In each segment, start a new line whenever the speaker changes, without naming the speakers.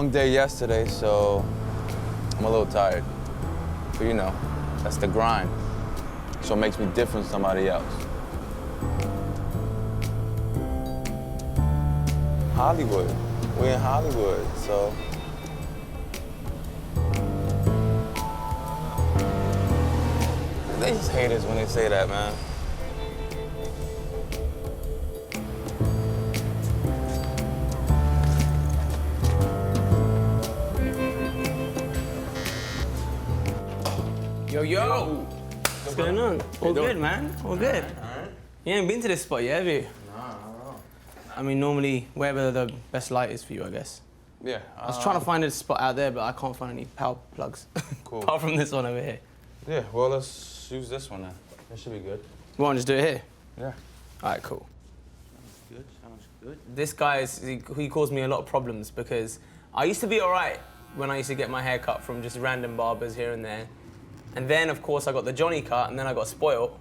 long day yesterday, so I'm a little tired. But you know, that's the grind. So it makes me different from somebody else. Hollywood. We're in Hollywood, so. They just hate us when they say that, man.
Yo. What's going on? All good, man. All good.
All right.
You ain't been to this spot yet, have you?
Nah.
I mean, normally, wherever the best light is for you, I guess.
Yeah.
I was trying to find a spot out there, but I can't find any power plugs.
Cool.
Apart from this one over here.
Yeah, well, let's use this one then. That should be good.
You want to just do it here?
Yeah.
All right, cool.
Sounds good.
This guy, he caused me a lot of problems because I used to be all right when I used to get my hair cut from just random barbers here and there. And then, of course, I got the Johnny cut, and then I got spoiled.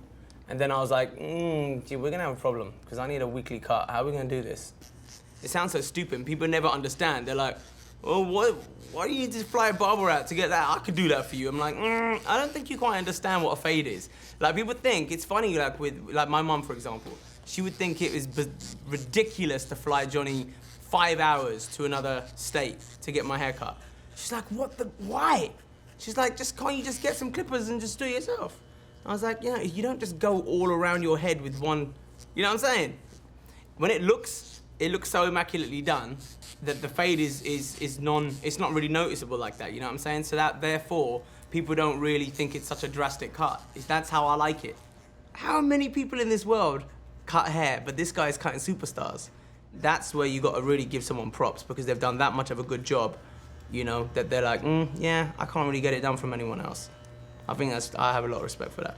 And then I was like, gee, we're gonna have a problem, because I need a weekly cut. How are we gonna do this? It sounds so stupid, and people never understand. They're like, oh, why do you just fly a barber out to get that? I could do that for you. I'm like, I don't think you quite understand what a fade is. Like, people think, it's funny, like my mum, for example, she would think it was ridiculous to fly Johnny 5 hours to another state to get my hair cut. She's like, why? She's like, can't you just get some clippers and just do it yourself? I was like, you don't just go all around your head with one, you know what I'm saying? When it looks so immaculately done that the fade it's not really noticeable like that, you know what I'm saying? So that, therefore, people don't really think it's such a drastic cut. That's how I like it. How many people in this world cut hair, but this guy's cutting superstars? That's where you gotta really give someone props, because they've done that much of a good job, you know, that they're like, yeah, I can't really get it done from anyone else. I think I have a lot of respect for that.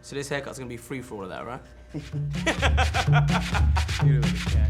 So this haircut's gonna be free for all of that, right? You do it, yeah.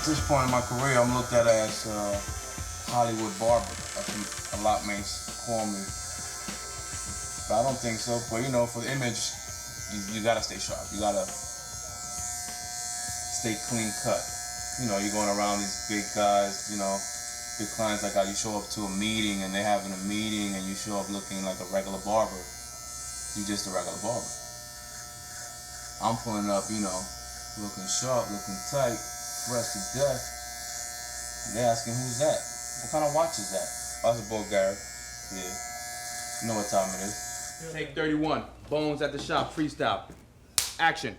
At this point in my career, I'm looked at as Hollywood barber. I think a lot may call me, but I don't think so. But you know, for the image, you gotta stay sharp. You gotta stay clean cut. You know, you're going around these big guys, you know, big clients like how you show up to a meeting and they're having a meeting and you show up looking like a regular barber. You're just a regular barber. I'm pulling up, you know, looking sharp, looking tight, fresh to death. They're asking, who's that? What kind of watch is that? Oh, that's a Bulgari. Yeah. You know what time it is.
Take 31. Bones at the shop, freestyle. Action.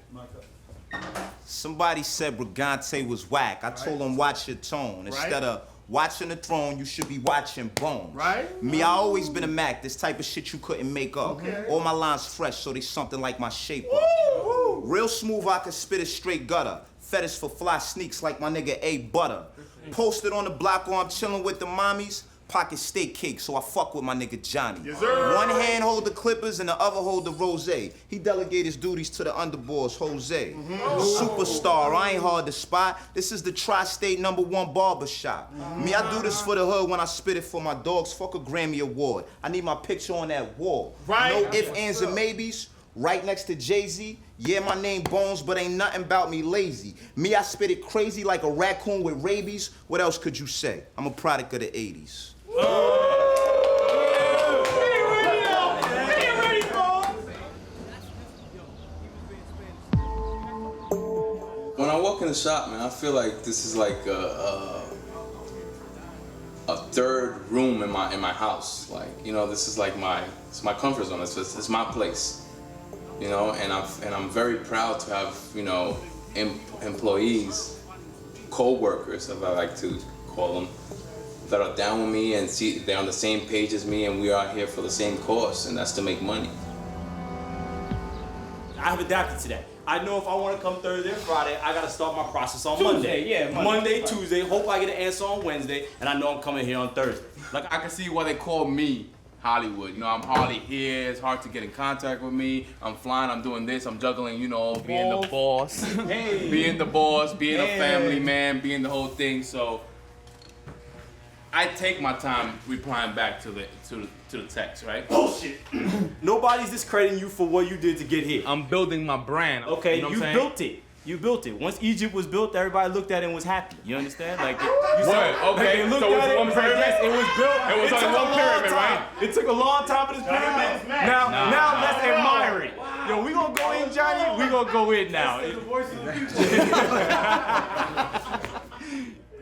Somebody said Brigante was whack. I told him watch your tone. Instead of watching the throne, you should be watching Bones.
Right?
Me, I always been a Mac. This type of shit you couldn't make up. Okay. All my lines fresh, so they something like my shape up. Real smooth, I can spit it straight gutter. Fetish for fly sneaks like my nigga A Butter. Posted on the block while I'm chilling with the mommies. Pocket steak cake, so I fuck with my nigga Johnny.
Yes, sir.
One hand hold the clippers and the other hold the rose. He delegate his duties to the underboss, Jose. Superstar, I ain't hard to spot. This is the tri-state #1 barber shop. Me, I do this for the hood when I spit it for my dogs. Fuck a Grammy Award. I need my picture on that wall.
Right.
No ifs, ands, or maybes. Right next to Jay-Z. Yeah, my name Bones, but ain't nothing about me lazy. Me, I spit it crazy like a raccoon with rabies. What else could you say? I'm a product of the 80s.
When I walk in the shop, man, I feel like this is like a third room in my house. Like, you know, this is like it's my comfort zone. It's my place, you know. And I'm very proud to have, you know, employees, co-workers, as I like to call them, that are down with me and see they're on the same page as me, and we are here for the same cause, and that's to make money.
I've adapted to that. I know if I want to come Thursday or Friday, I got to start my process on Monday. Monday, Tuesday. Hope I get an answer on Wednesday, and I know I'm coming here on Thursday.
Like, I can see why they call me Hollywood. You know, I'm hardly here. It's hard to get in contact with me. I'm flying. I'm doing this. I'm juggling. You know, being the boss, being the boss, being a family man, being the whole thing. So I take my time replying back to the text, right?
Bullshit. Nobody's discrediting you for what you did to get here.
I'm building my brand.
Okay,
you know
you built it. You built it. Once Egypt was built, everybody looked at it and was happy. You understand? Like, you said,
Okay,
like,
so it was one pyramid?
Yes, it was built.
It was
took
on one
a long
pyramid,
time.
right?
It took a long time for this pyramid. Now let's admire it. Yo, we gonna go in, Johnny. We gonna go in now.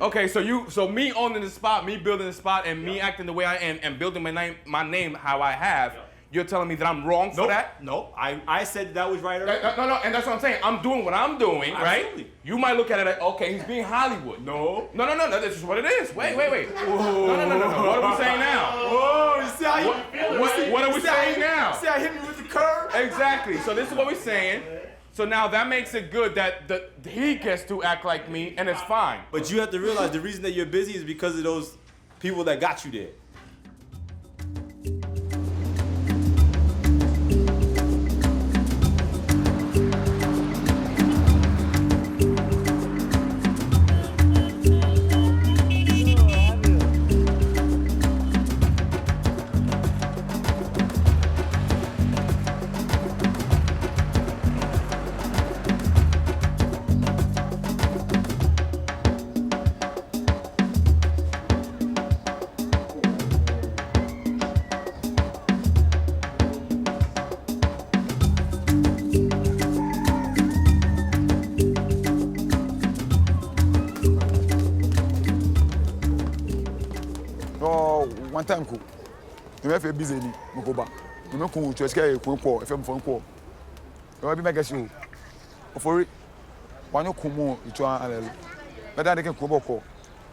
Okay, so me owning the spot, me building the spot, and me acting the way I am, and building my name how I have. You're telling me that I'm wrong for that?
No, I said that was right earlier.
No, and that's what I'm saying. I'm doing what I'm doing, right?
Absolutely.
You might look at it like, okay, he's being Hollywood. No, this is what it is. Wait. No. What are we saying now?
Oh, you see how you
What are we saying now?
See how hit me with the curve?
Exactly. So this is what we're saying. So now that makes it good that he gets to act like me, and it's fine.
But you have to realize the reason that you're busy is because of those people that got you there.
One time, you have a busy Mukoba. You know, to escape a call, a film phone call. You will be back as you. For it, one you come more, you try but then they can call.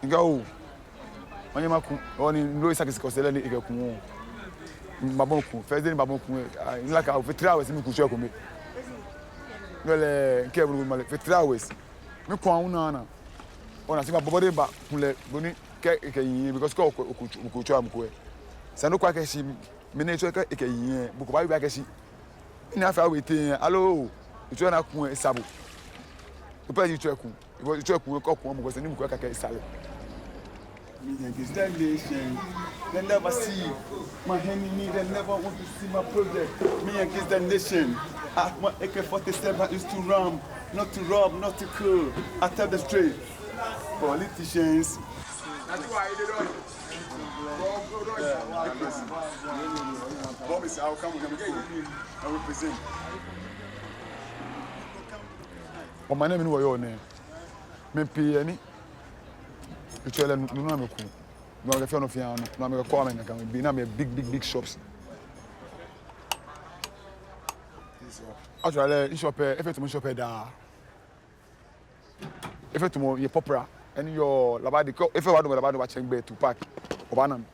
You go. When you make only Louis Saxicosella, you go come Baboku, first day Baboku, like our 3 hours in Kuchako. Well, cable woman for 3 hours. Me kwauna ona sima bobode ba kule boni ke yin because ko kuchwa mkwe sanu kwa ke shi me ne chwe ke yin buko ba ke shi ina fa wetin allo chwe na kun sabo to pa chwe kun because chwe kun ko kun mo ko se ni mkwe ka ke sale
It's that nation. They never see my enemy, they never want to see my project. Me against the nation. At my AK-47 I used to ram, not to rob, not to kill. I tell the straight. Politicians.
That's why I did it. Promise I'll come again. I will present. Oh, my name is your name. Me P. You tell them no me cool. No the fan of piano. No me call me can be na me big shops. Actually, shop if to shop da. If to mo ye popra and your labadi if you want to labadi watching be to pack. Obanam.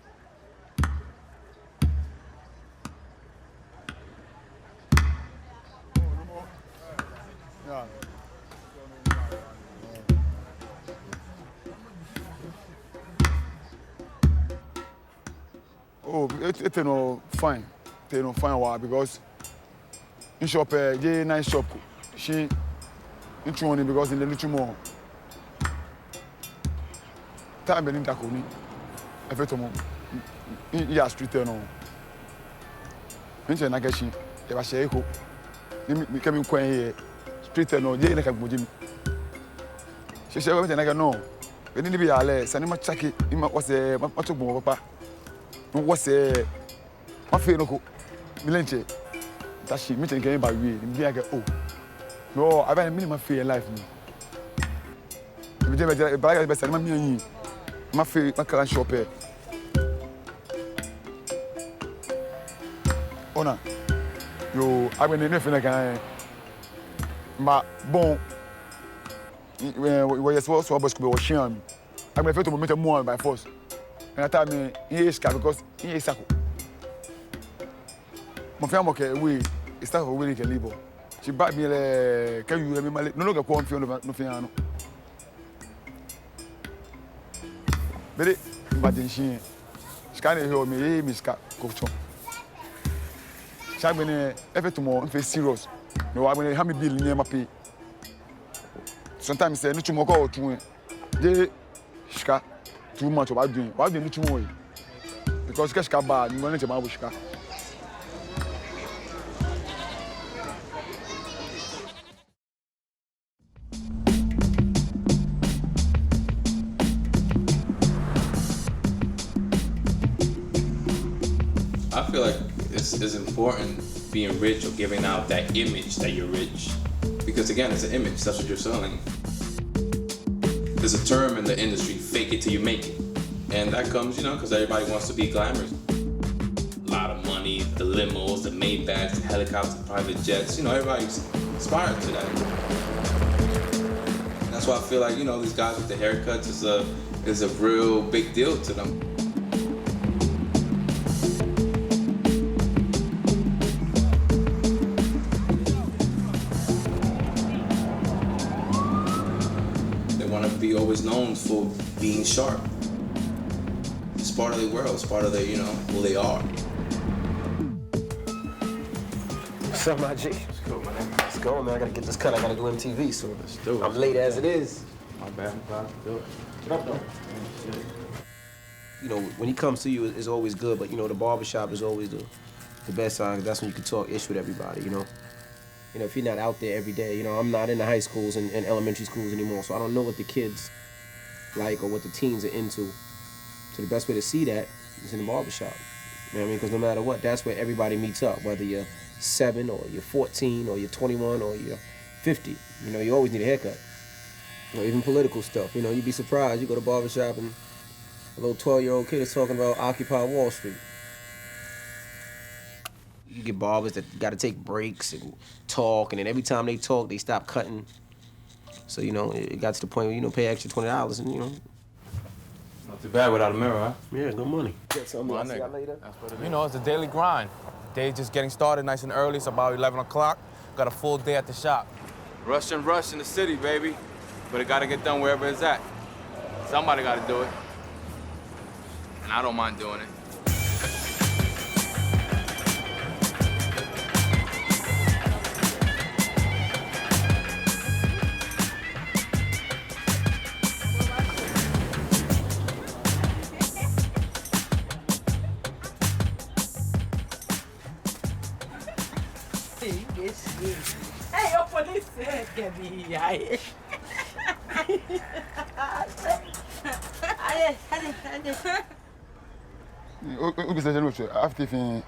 Oh, it's no fine. It's no fine why because in shop je nice shop. She in because in the little more. Time benin takoni. Efetomo. Ya street no. Nche na gashi. E ba share ko. Ni kemi kwan here. Street no je na ka gboji mi. She we na ga no. Beni ni bi ya le sani ma chaki ima wase ma to gbon papa. No wase ma fe no ko. Mi lenche. Tashi mi chen kan ba wi. Ni bi aga oh. No, I been minimum fee in life me. Bi je ba ga be sani ma mi yin. Ma fe ma kan shop e. Ona. Yo, I been in feel like ma bon we yes so boss ko be washiam. I been to moment more by force. And I tell me he is because he is sako. Mo fi amoke we start for we can live. She back me le can you me no no go on fi no fi ano. Bele imagine she scan here me me ska coach. Shagbene effect more in face serious. No, I mean how me bill near my pay. Sometimes say no tomorrow go to dey shika too much about doing. Why do you tomorrow? Because shika bad, you money to buy shika.
I feel like it's important being rich or giving out that image that you're rich. Because again, it's an image, that's what you're selling. There's a term in the industry, fake it till you make it. And that comes, because everybody wants to be glamorous. A lot of money, the limos, the Maybachs, the helicopters, the private jets, everybody's inspired to that. That's why I feel like, these guys with the haircuts is a real big deal to them. Be always known for being sharp. It's part of their world, it's part of their, who they are.
What's up, my G?
Let's go, man.
Let's go, man. I gotta get this cut. I gotta do MTV soon.
Let's do it.
I'm late as it is.
My bad, I'm glad to do it.
What up, though? When he comes to you, it's always good, but the barbershop is always the best time. That's when you can talk ish with everybody, if you're not out there every day, I'm not in the high schools and elementary schools anymore, so I don't know what the kids like or what the teens are into. So the best way to see that is in the barbershop. You know what I mean? Because no matter what, that's where everybody meets up, whether you're 7 or you're 14 or you're 21 or you're 50. You always need a haircut. Even political stuff. You'd be surprised. You go to the barbershop and a little 12-year-old kid is talking about Occupy Wall Street. You get barbers that got to take breaks and talk, and then every time they talk, they stop cutting. So, it got to the point where, pay extra $20 and,
Not too bad without a mirror, huh?
Yeah, good money. Get something. I'll see y'all later.
It's a daily grind. Day just getting started nice and early. It's about 11 o'clock. Got a full day at the shop.
Rush in the city, baby. But it gotta get done wherever it's at. Somebody gotta do it. And I don't mind doing it.
Hey, your police can be here.
O bi se je lucho after fin.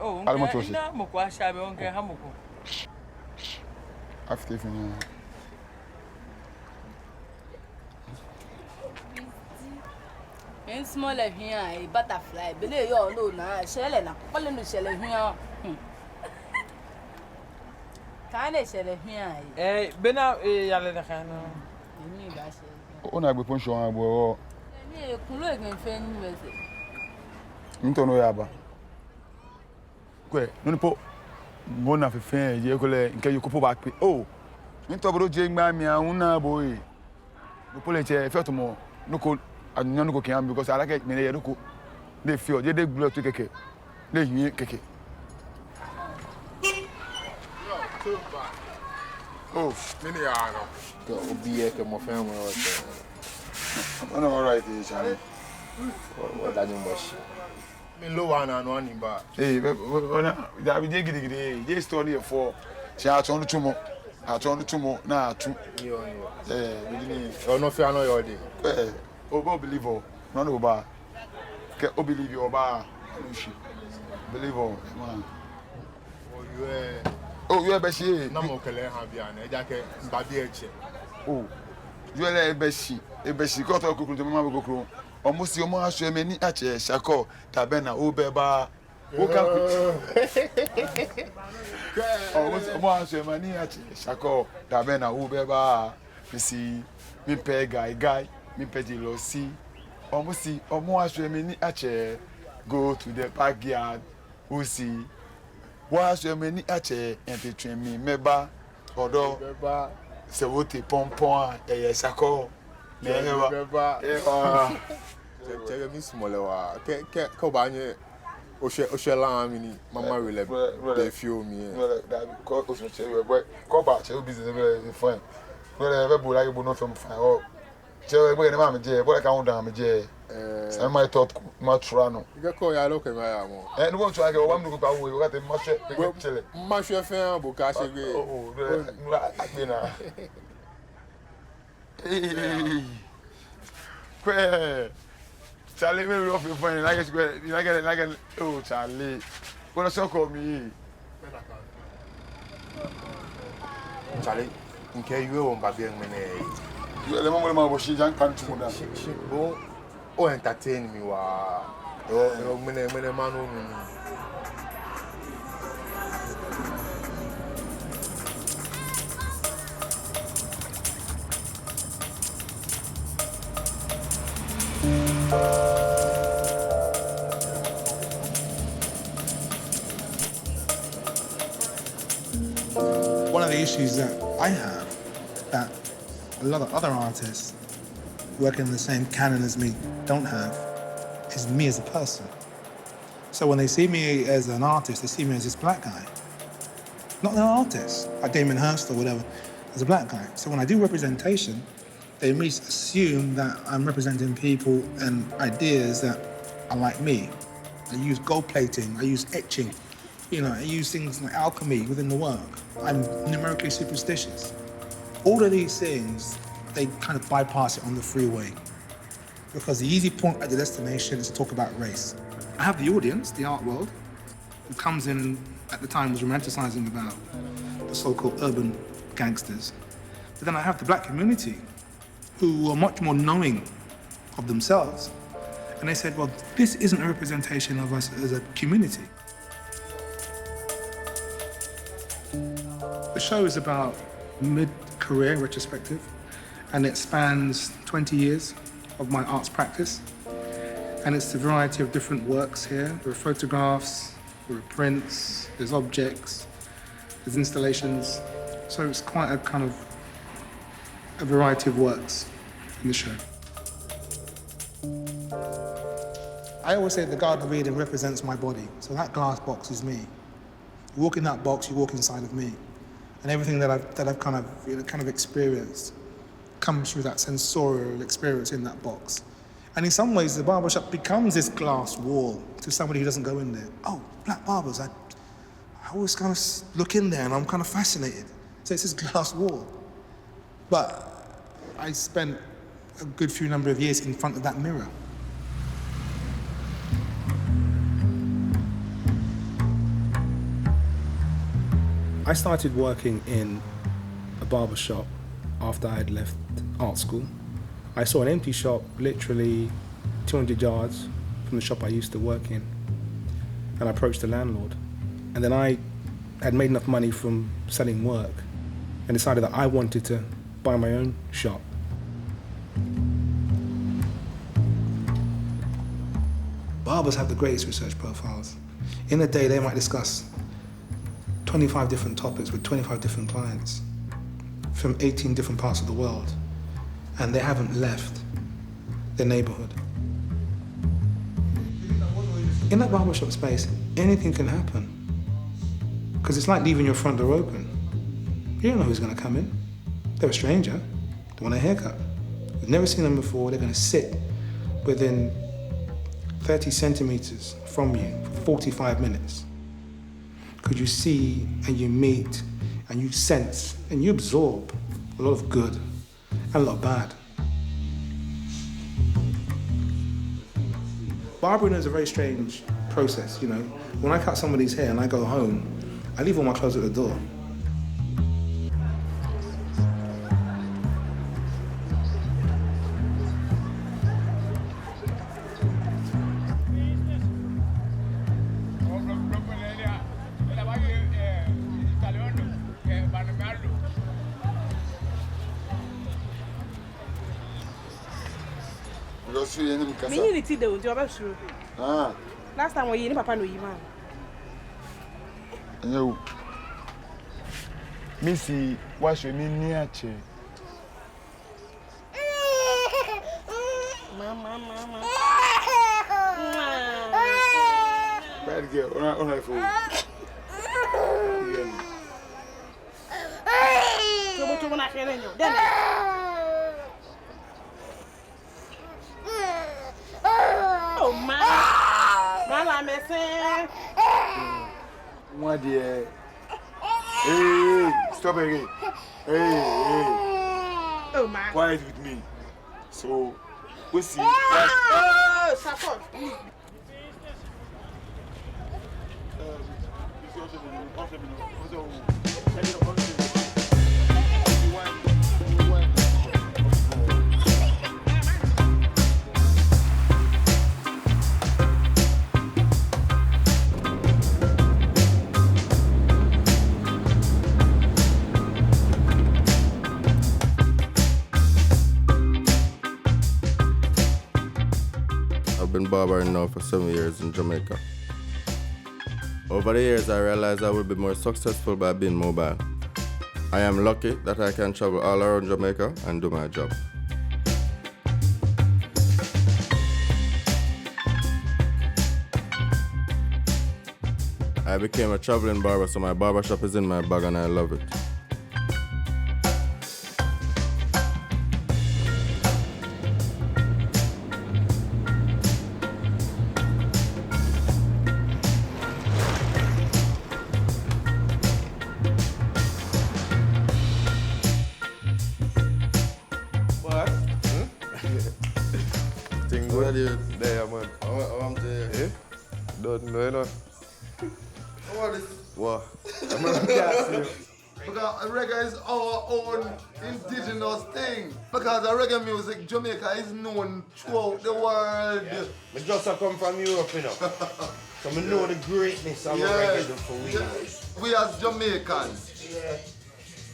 Oh,
Almotoshi.
na mo kwa shabe onke hamoko.
After fin.
En small of here, a butterfly. Bele yo no na shele na. Pole no shele here. Kane shele here.
Bena yale na kana.
Ni ba she.
O na gbe poncho an bo.
Ni kuloegen fe ni wese.
Ntono ya ba. Kwe, no ni po bona fe fe je ko le nke yo ko po ba pe. Oh. Into bro jeng ma mi una boy. No pole che fe to mo no ko anya no ko kan because I like me ye no ko. They feel they blood to keke. They yin keke.
Oh, nini ya no. Ko obi e ke mo family o se.
I'm all right, Charlie.
What that you much. Me low one and one in ba.
Hey, that we dig it. They story for. She a turn to mo. A turn to mo na atu.
Yo.
We didn't.
You no fear no your day.
Obo believe o. No no ba. Ke o believe you ba. Believe o. Man. Oh, you be she.
Na mo kele ha bia na eja ke mba bi eche.
Oh. You le be she. E be she ko to kokuru to mama kokuru. Omo si omo aso me ni ache shako tabena o be ba. O ka ku. Omo aso me ni ache shako tabena o be ba. Misi mi pe guy mi pe jealousy. Omo aso me ni ache go to the backyard. O si wa so me ni ache entertain me meba odo
Beba.
se wote pompon e shako.
Beba. Check me small wa. Ke ba nye o she la mi ni mama we le dey feel me.
That ko o so che we boy ko ba che business be fine. Well e be bo like bo no from fine. Oh che we boy na ma je boy ka on down me je. Say my thought ma try no.
You go ya look me ya mo.
No want to like o wa mu ko ba wo o ga te ma she chele.
Ma she fe an bo ka she gbe.
Oh, na. Hey. Charlie, maybe off your phone. Like, oh, Charlie. What a so call me.
Charlie, nke you won ba bi en me
You le mo ma bo shi jan kan tu na.
she go o entertain me wa. Oh, me man o me.
One of the issues that I have, that a lot of other artists working in the same canon as me don't have, is me as a person. So when they see me as an artist, they see me as this black guy. Not an artist, like Damon Hirst or whatever, as a black guy. So when I do representation, they immediately assume that I'm representing people and ideas that are like me. I use gold plating, I use etching, I use things like alchemy within the work. I'm numerically superstitious. All of these things, they kind of bypass it on the freeway because the easy point at the destination is to talk about race. I have the audience, the art world, who comes in, at the time was romanticizing about the so-called urban gangsters. But then I have the black community who are much more knowing of themselves. And they said, well, this isn't a representation of us as a community. The show is about mid-career retrospective, and it spans 20 years of my arts practice. And it's a variety of different works here. There are photographs, there are prints, there's objects, there's installations. So it's quite a kind of a variety of works in the show. I always say the Garden of Eden represents my body. So that glass box is me. You walk in that box, you walk inside of me. And everything that I've kind of experienced comes through that sensorial experience in that box. And in some ways, the barbershop becomes this glass wall to somebody who doesn't go in there. Oh, black barbers, I always kind of look in there and I'm kind of fascinated. So it's this glass wall. But I spent a good few number of years in front of that mirror. I started working in a barber shop after I had left art school. I saw an empty shop literally 200 yards from the shop I used to work in, and I approached the landlord. And then I had made enough money from selling work and decided that I wanted to buy my own shop. Barbers have the greatest research profiles. In a day, they might discuss 25 different topics with 25 different clients. from 18 different parts of the world, and they haven't left their neighborhood. In that barbershop space, anything can happen. Because it's like leaving your front door open. You don't know who's going to come in. They're a stranger. They want a haircut. We've never seen them before. They're going to sit within 30 centimeters from you for 45 minutes. Because you see and you meet and you sense and you absorb a lot of good and a lot of bad. Barbering is a very strange process, you know. When I cut somebody's hair and I go home, I leave all my clothes at the door.
Me you need to do about sure.
Ah.
Last time we papa no you man.
No. Missy, wash your near chair.
Mama.
Bad girl, on her phone.
Trouble not hearing you. Then. Oh man. Mama messing.
What dear? Hey, stop again. Hey.
Oh man.
Quiet with me. So, we see.
Oh, support.
I've been barbering now for 7 years in Jamaica. Over the years, I realized I would be more successful by being mobile. I am lucky that I can travel all around Jamaica and do my job. I became a traveling barber, so my barbershop is in my bag and I love it.
Thing good there, man. I'm there. Eh? Don't know.
What is
what?
Because reggae is our own indigenous thing. Because the reggae music, Jamaica is known throughout the world.
Yeah. I just come from Europe, you know. So I know the greatness of reggae for we.
We as Jamaicans,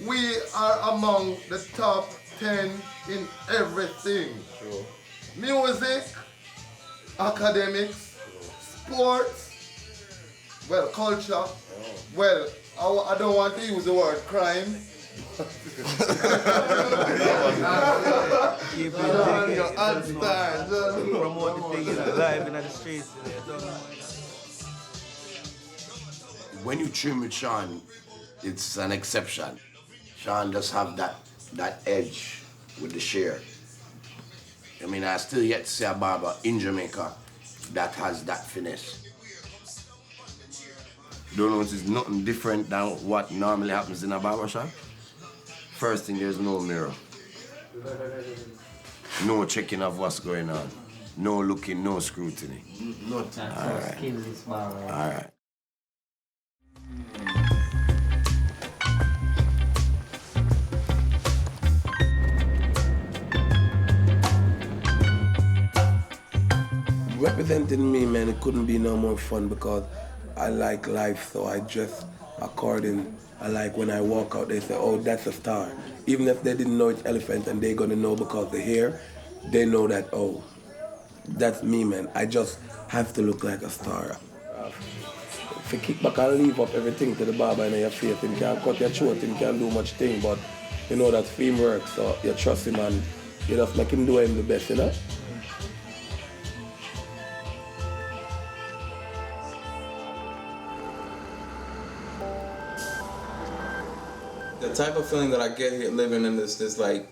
we are among the top 10 in everything.
Sure.
Music, academics, sports, well, culture. Well, I don't want to use the word crime.
You
understand?
Promote the thing live in the streets.
When you trim with Sean, it's an exception. Sean does have that edge with the shear. I mean, I still yet to see a barber in Jamaica that has that finesse. Don't notice nothing different than what normally happens in a barbershop. First thing, there's no mirror. No checking of what's going on. No looking, no scrutiny.
No time for skin this barber.
All right.
Representing me, man, it couldn't be no more fun because I like life, so I dress according. I like when I walk out, they say, oh, that's a star. Even if they didn't know it's elephant and they're gonna know because they're here, they know that, oh, that's me, man. I just have to look like a star. If you kick back and leave up everything to the barber in your face, him can't cut your throat, him can't do much thing, but you know that film works, so you trust him and you just make him do him the best, you know?
The type of feeling that I get here living in this like,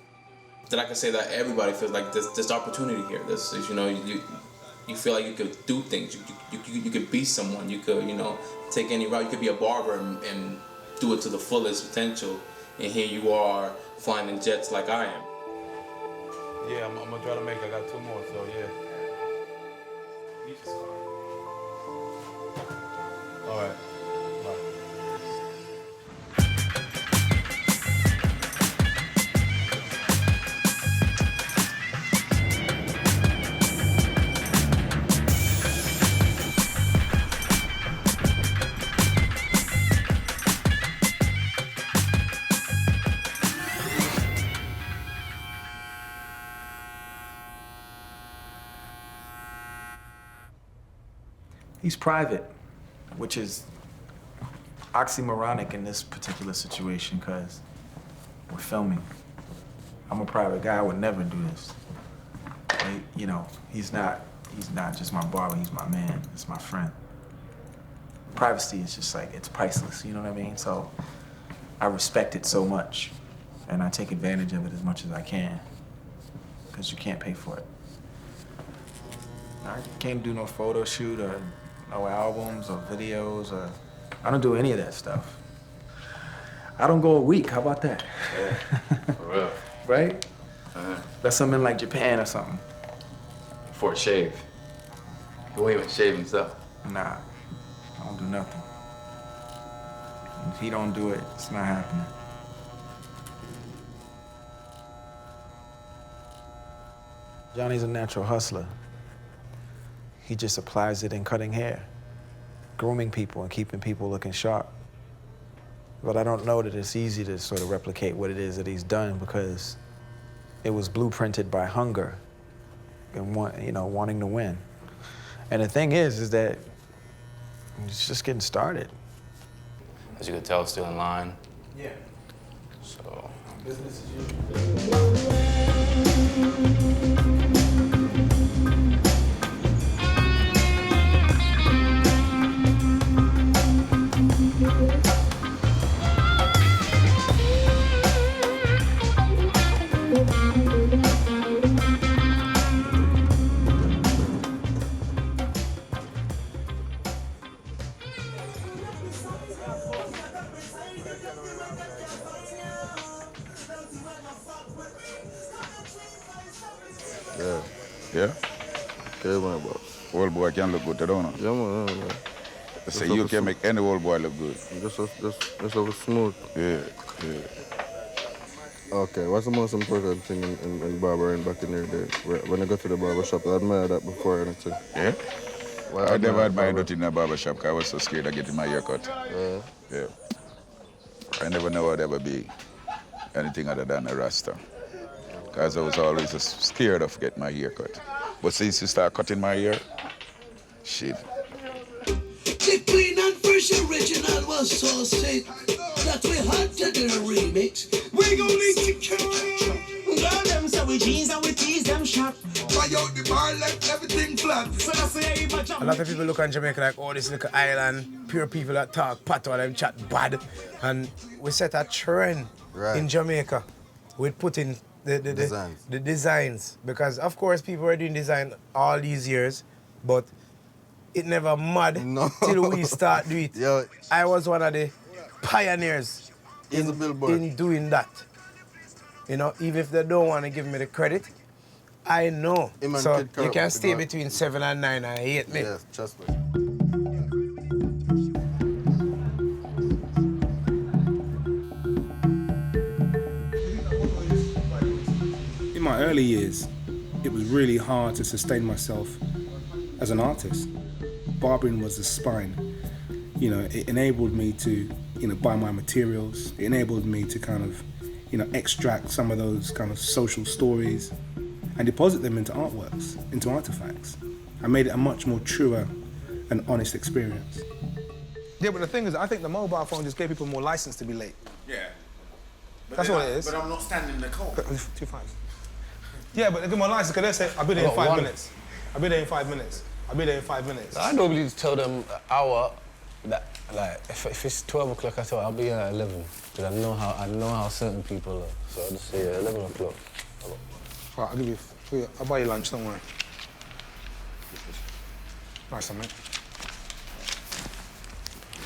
that I can say that everybody feels like this opportunity here. This is, you know, you feel like you could do things. You could be someone. You could, you know, take any route. You could be a barber and do it to the fullest potential. And here you are flying in jets like I am.
Yeah, I'm gonna try to make it. I got 2 more, so yeah. All right.
He's private, which is oxymoronic in this particular situation because we're filming. I'm a private guy, I would never do this. You know, he's not just my barber, he's my man, it's my friend. Privacy is just like, it's priceless, you know what I mean? So I respect it so much and I take advantage of it as much as I can because you can't pay for it. I can't do no photo shoot or no albums or videos or, I don't do any of that stuff. I don't go a week, how about that?
Yeah, for real.
Right? That's something like Japan or something.
For a shave. He won't even shave himself.
Nah, I don't do nothing. If he don't do it, it's not happening. Johnny's a natural hustler. He just applies it in cutting hair, grooming people and keeping people looking sharp. But I don't know that it's easy to sort of replicate what it is that he's done because it was blueprinted by hunger and wanting to win. And the thing is that it's just getting started.
As you can tell, it's still in line.
Yeah.
So.
Business as usual.
Yeah?
Okay, man, boss.
Old boy can look good, don't it?
Yeah, man, yeah, man.
So you can make any old boy look good.
Just over smooth.
Yeah.
Okay, what's the most important thing in barbering back in your day? When you go to the barber shop, I admire that before anything.
Yeah? I never admired nothing in a barber shop because I was so scared of getting my hair cut. Yeah. I never know I'd ever be anything other than a Rasta. Because I was always scared of getting my hair cut. But since you start cutting my hair, shit.
The clean and fresh original was so sick that we had to do a remix. We gon' need security. Girl, them say we jeans and we tease them shot. Buy out the bar like everything flat. So that's the
A lot of people look on Jamaica like, oh, this little island, pure people that talk patois, them chat bad. And we set a trend in Jamaica with putting the designs. Because, of course, people were doing design all these years, but it never mud till we start doing it.
Yo.
I was one of the pioneers in doing that. You know, even if they don't want to give me the credit, I know. So you can stay between 7 and 9 and 8 me.
Yes, trust me.
In my early years, it was really hard to sustain myself as an artist. Barbering was the spine. You know, it enabled me to, buy my materials. It enabled me to kind of, extract some of those kind of social stories and deposit them into artworks, into artifacts. I made it a much more truer and honest experience.
Yeah, but the thing is, I think the mobile phone just gave people more license to be late.
Yeah.
That's all it is.
But I'm not standing in the cold.
2 5. Yeah, but they give my license because they say, I'll be there in 5 minutes. I'll be there in 5 minutes. I'll be there in 5 minutes.
I normally tell them an hour that, like, if it's 12 o'clock, I tell I'll be here at 11. Because I know how certain people are. So I'll just say 11 o'clock.
Right, I'll give you, I'll buy you lunch, don't worry. Nice one, mate.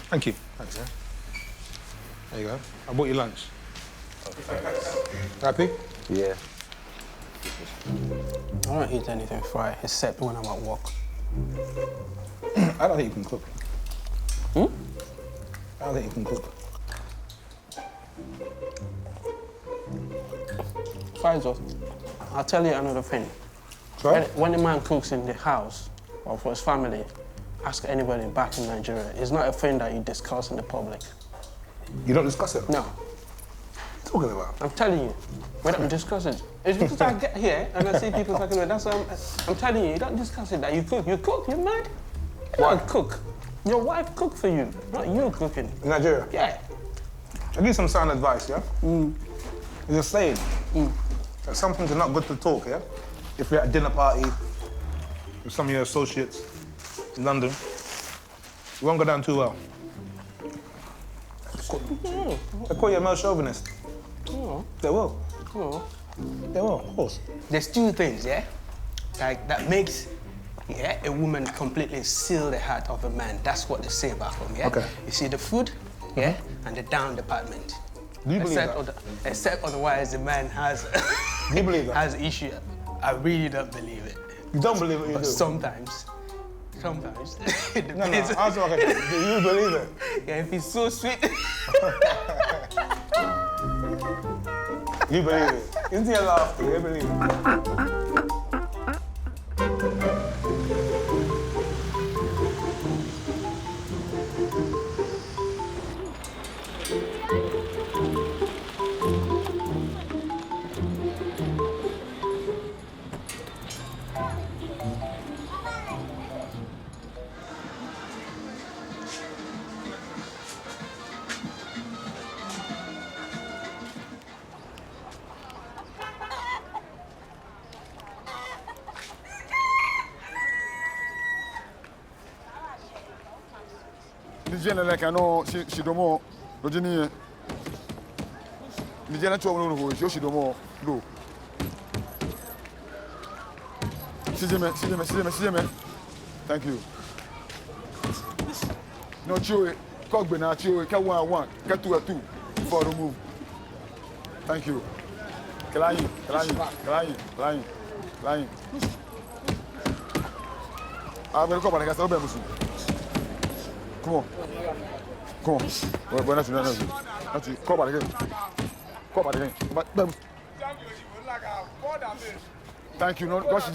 Thank you. Thanks, yeah. There you go. I bought you lunch. Happy?
Yeah.
I don't eat anything fried, except when I'm at work.
I don't think you can cook. I don't think you can cook.
Faisal, I'll tell you another thing. When a man cooks in the house or for his family, ask anybody back in Nigeria. It's not a thing that you discuss in the public.
You don't discuss it?
No.
What are you talking about?
I'm telling you, we don't discuss it. It's because I get here and I see people talking about it. That's what I'm telling you, you don't discuss it that you cook. You cook, you're mad. You don't cook. Your wife cook for you, not you cooking.
In Nigeria?
Yeah.
I'll give you some sound advice, yeah? There's a saying that some things are not good to talk, yeah? If you're at a dinner party with some of your associates in London, it won't go down too well. They call you a male chauvinist. They will. They will, of course.
There's two things, yeah? Like, that makes a woman completely seal the heart of a man. That's what they say about home, yeah?
Okay.
You see the food, yeah, and the down department.
Do you believe that?
Except otherwise the man has
Do you believe that?
has issue. I really don't believe it.
You don't believe it, you
But
do?
Sometimes.
No, answer my question. Do you believe it?
Yeah, if it's so sweet.
You believe it. Isn't he laughter? You believe it.
Nijela like I know she do more. Rojini. Nijela tu wonu ho she do more. Do. Sijeme. Thank you. No chewy. Kogbe na chewy. Ka 1 ka 2 before remove. Thank you. Lying. I'm going to come back and say, come on. We're not to come back again. But, thank you. No, gosh,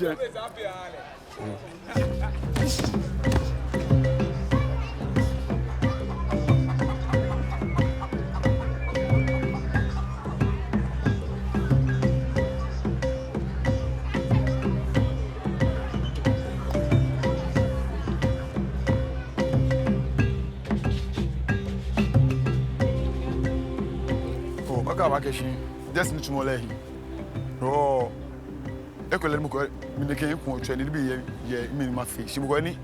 just need to more lehi. Oh, ekole mu ko mi ne ken ku otwe ni bi ye mi ma fi. Si mo ni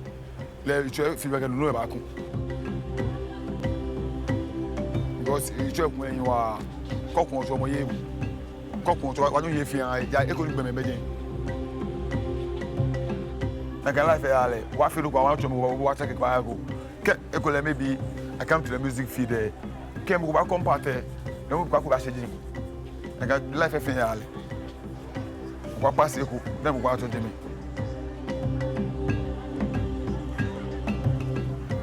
le itwe feedback no ba ku. Because itwe ku en wa kokun otwe mo ye mu. Kokun otwe wa no ye fi an ja ekole gbe me beje. Na ga life ale wa fi lu kwa wa otwe mo wa check kwa go. Ke ekole maybe I come to the music feed there. Ke mo ba compare no mo ba ko ba sheji. I got life in here. What pass you? Then go out to me.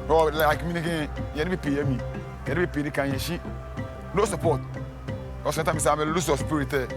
Oh, like me again. You need to pay me. You need to pay the can you see? No support. Or sometimes I'm a lose of spirit.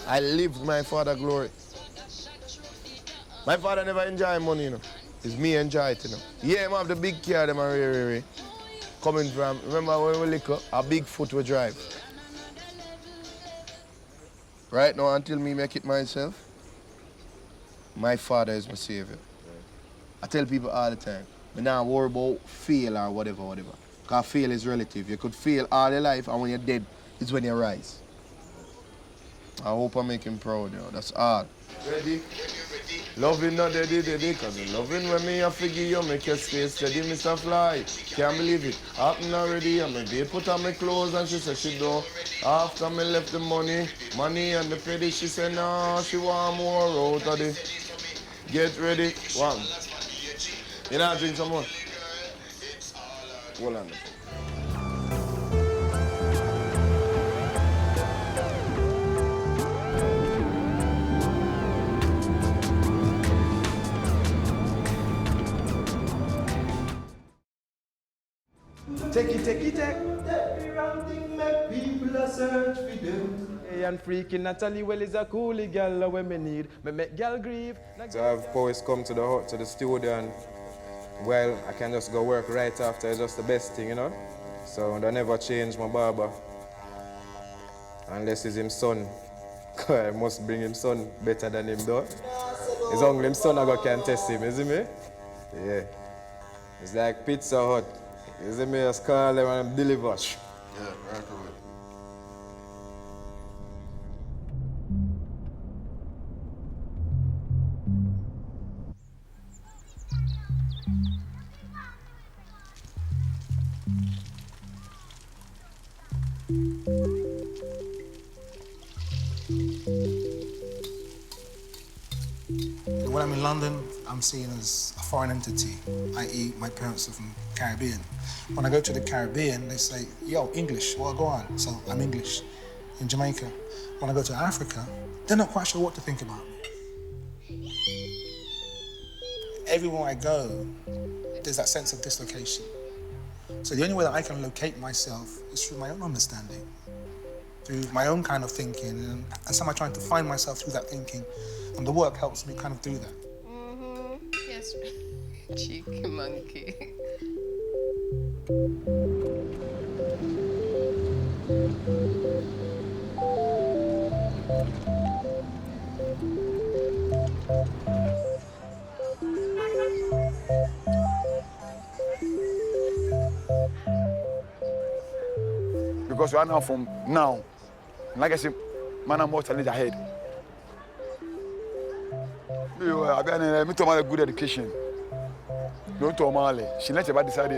I lived my father glory. My father never enjoy money, you know. It's me enjoy it, you know. Yeah, I have the big car, them are really. Coming from, remember when we liquor, a big foot we drive. Right now, until me make it myself, my father is my savior. I tell people all the time, but now worry about fail or whatever. Because fail is relative. You could fail all your life, and when you're dead, it's when you rise. I hope I make him proud, yo. That's all. Ready? Loving not deady, cause the loving when me a figure you make you stay steady, Mr. Fly. Can't believe it. Happen already, and my babe put on my clothes and she said she do. After me left the money and the fetish, she said nah, she want more out of it. Get ready. One. You know, drink some more. Hold on.
Take it. Every round thing make people a search for them. Hey, and freaking Natalie well is a coolie gal when me need. Me make gal grieve.
So I have poets come to the studio and, well, I can just go work right after. It's just the best thing, you know? So I never change my barber. Unless it's him son. I must bring him son better than him though. It's only him son I can test him, isn't me? Yeah. It's like Pizza Hut. Isn't me? Just call them and deliver.
Yeah, right away.
When I'm in London, I'm seen as a foreign entity, i.e. my parents are from Caribbean. When I go to the Caribbean, they say, yo, English, well, go on. So I'm English. In Jamaica. When I go to Africa, they're not quite sure what to think about me. Everywhere I go, there's that sense of dislocation. So the only way that I can locate myself is through my own understanding, through my own kind of thinking, and somehow trying to find myself through that thinking. And the work helps me kind of do that.
Yes, cheeky monkey.
Because we are now from now. Like I said, man, I'm more challenge ahead. I've been a good education. Don't tell Mali. She let you decide.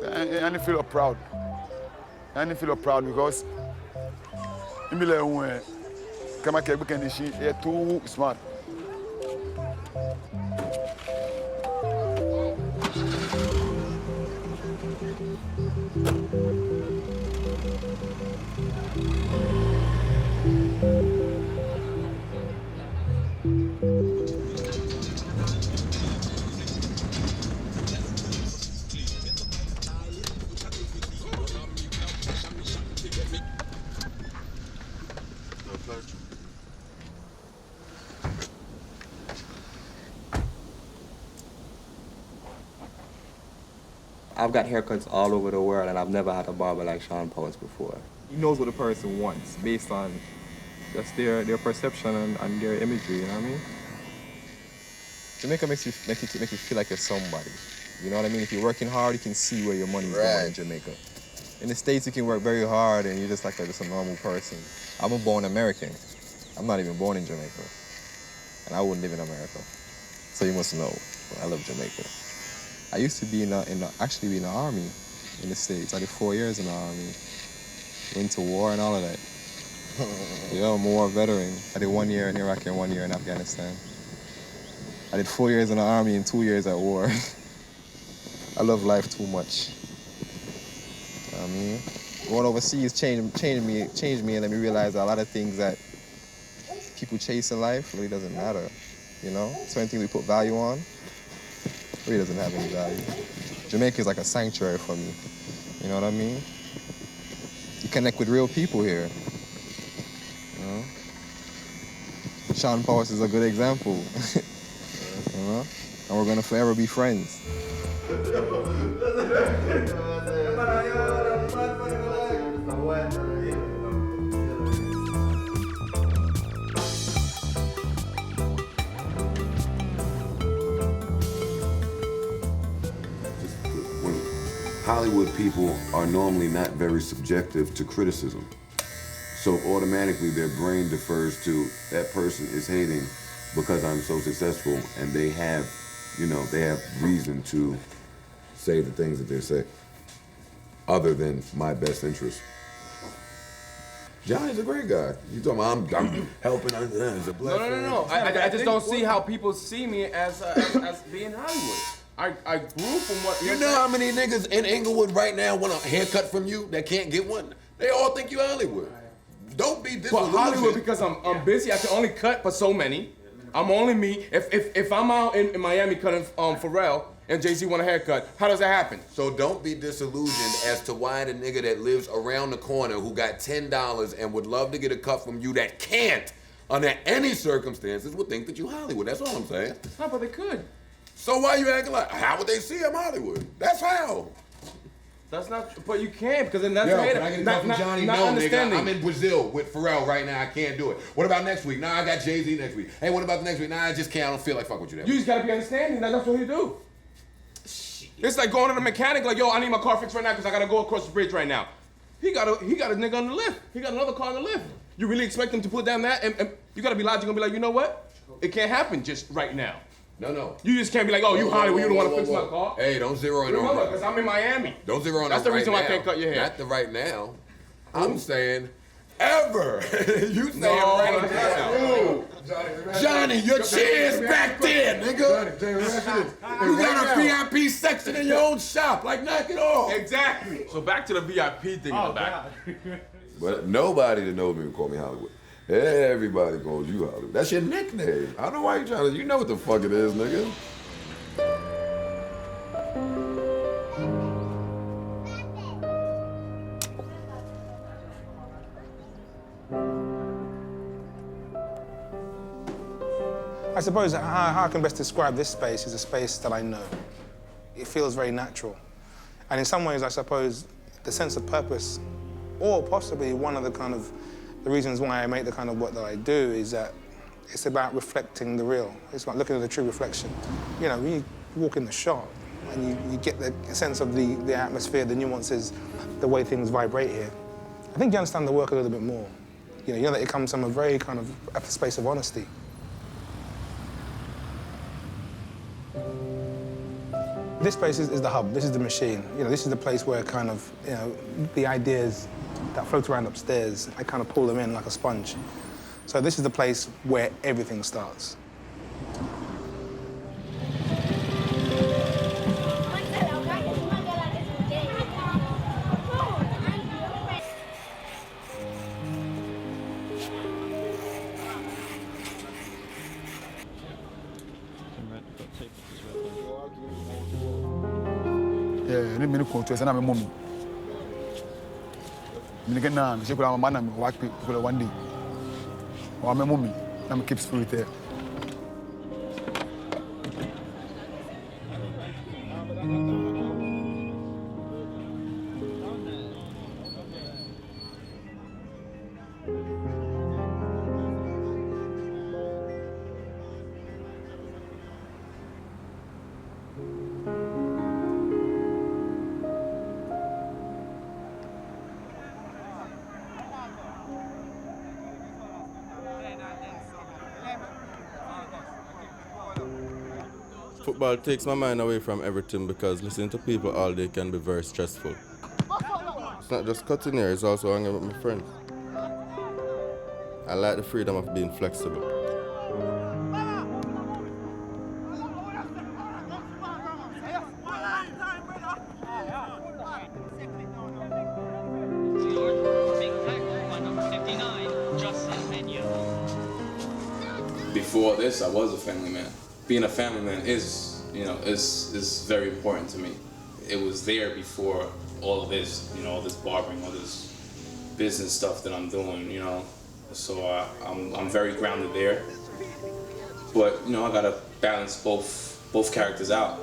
And I feel proud. And I feel proud because I'm too smart.
I've got haircuts all over the world, and I've never had a barber like Sean Powers before. He knows what a person wants based on just their perception and their imagery, you know what I mean? Jamaica makes you feel like you're somebody. You know what I mean? If you're working hard, you can see where your money's going in Jamaica. In the States, you can work very hard and you're just like just a normal person. I'm a born American. I'm not even born in Jamaica. And I wouldn't live in America. So you must know, I love Jamaica. I used to be actually in the army in the States. I did 4 years in the army. Went to war and all of that. Yeah, I'm a war veteran. I did 1 year in Iraq and 1 year in Afghanistan. I did 4 years in the army and 2 years at war. I love life too much. You know what I mean? Going overseas changed me and let me realize a lot of things that people chase in life really doesn't matter. you know? Certain things we put value on really doesn't have any value. Jamaica is like a sanctuary for me, you know what I mean? You connect with real people here, you know? Sean Powers is a good example, you know? And we're gonna forever be friends.
Hollywood people are normally not very subjective to criticism. So automatically their brain defers to that person is hating because I'm so successful, and they have, you know, they have reason to say the things that they say other than my best interest. Johnny's a great guy. You talking about I'm helping it's a blessing.
No. I just don't see how people see me as being Hollywood. I grew from what
You know how many niggas in Inglewood right now want a haircut from you that can't get one? They all think you Hollywood. Don't be disillusioned.
Well, Hollywood, because I'm busy. I can only cut for so many. I'm only me. If I'm out in Miami cutting Pharrell and Jay-Z want a haircut, how does that happen?
So don't be disillusioned as to why the nigga that lives around the corner who got $10 and would love to get a cut from you that can't, under any circumstances, would think that you Hollywood. That's all I'm saying.
No, but they could.
So why you acting like, how would they see I'm Hollywood? That's how.
That's not, but you can't, because then that's
Yo,
hater.
can I get a call from Johnny?
Not
No, nigga,
understanding.
I'm in Brazil with Pharrell right now. I can't do it. What about next week? Nah, I got Jay-Z next week. Hey, what about the next week? Nah, I just can't. I don't feel like fuck with you that
You
week.
just gotta be understanding. That's what you do. It's like going to the mechanic, like, yo, I need my car fixed right now because I gotta go across the bridge right now. He got a nigga on the lift. He got another car on the lift. You really expect him to put down that? And you gotta be logical and be like, you know what? It can't happen just right now.
No.
You just can't be like, oh, you Hollywood, you don't want to fix my car.
Hey, don't zero in on
Remember,
right.
because I'm in Miami.
Don't zero in
That's
on
the
right
reason why I
now.
can't cut your hair.
Not the right now. I'm saying ever. You saying
No,
right
that's
now. Johnny, your chair's back there, nigga. You got a VIP section in your own shop. Like, knock it off.
Exactly. So back to the VIP thing in the back.
But nobody that knows me will call me Hollywood. Everybody calls you Hollywood. That's your nickname. I don't know why you trying to. You know what the fuck it is, nigga.
I suppose how I can best describe this space is a space that I know. It feels very natural. And in some ways, I suppose, the sense of purpose, or possibly one of the reasons why I make the kind of work that I do is that it's about reflecting the real. It's about looking at the true reflection. You know, you walk in the shop and you get the sense of the atmosphere, the nuances, the way things vibrate here. I think you understand the work a little bit more. You know that it comes from a very kind of a space of honesty. This place is the hub, this is the machine. You know, this is the place where kind of, you know, the ideas that float around upstairs, I kind of pull them in like a sponge. So this is the place where everything starts.
Yeah, many countries and I'm a mommy. I'm going to check out my man and watch people one day. Or I'm a mommy. I'm a keep spirit there.
Football takes my mind away from everything because listening to people all day can be very stressful. It's not just cutting hair, it's also hanging with my friends. I like the freedom of being flexible.
before this, I was a family man. Being a family man is, you know, is very important to me. It was there before all of this, you know, all this barbering, all this business stuff that I'm doing, you know. So I'm very grounded there. But, you know, I gotta balance both characters out.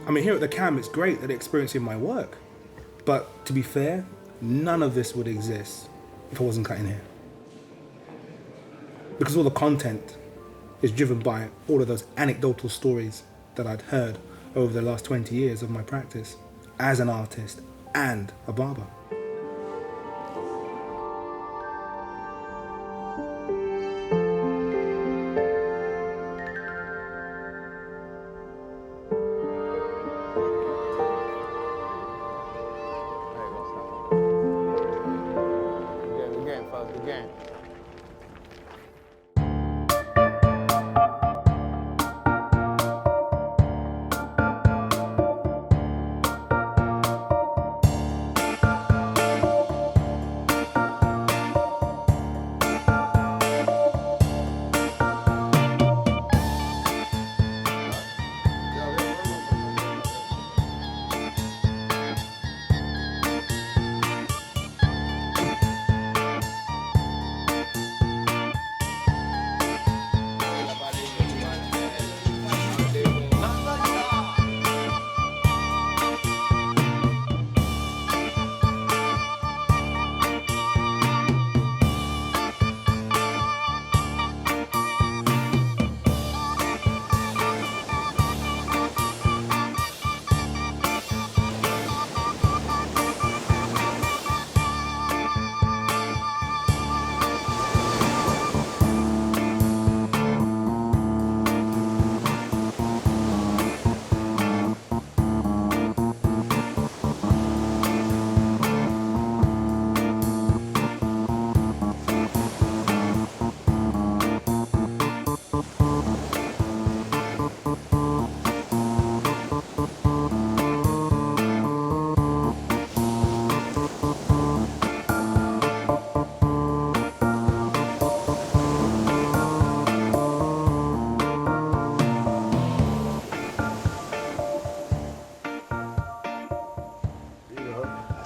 I mean, here at the camp, it's great that they're experiencing my work. But to be fair, none of this would exist if I wasn't cutting hair. Because all the content is driven by all of those anecdotal stories that I'd heard over the last 20 years of my practice as an artist and a barber.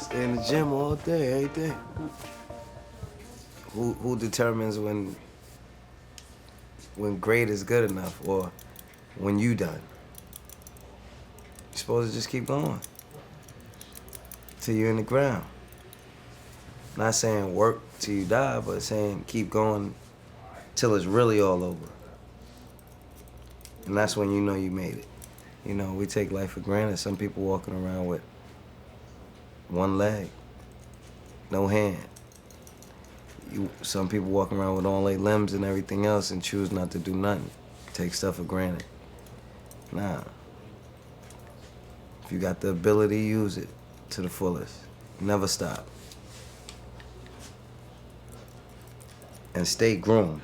Stay in the gym all day, every day. Who determines when great is good enough or when you done? You're supposed to just keep going till you're in the ground. Not saying work till you die, but saying keep going till it's really all over. And that's when you know you made it. You know, we take life for granted. Some people walking around with one leg, no hand. Some people walking around with all their limbs and everything else and choose not to do nothing. Take stuff for granted. Nah. If you got the ability, use it to the fullest. Never stop. And stay groomed.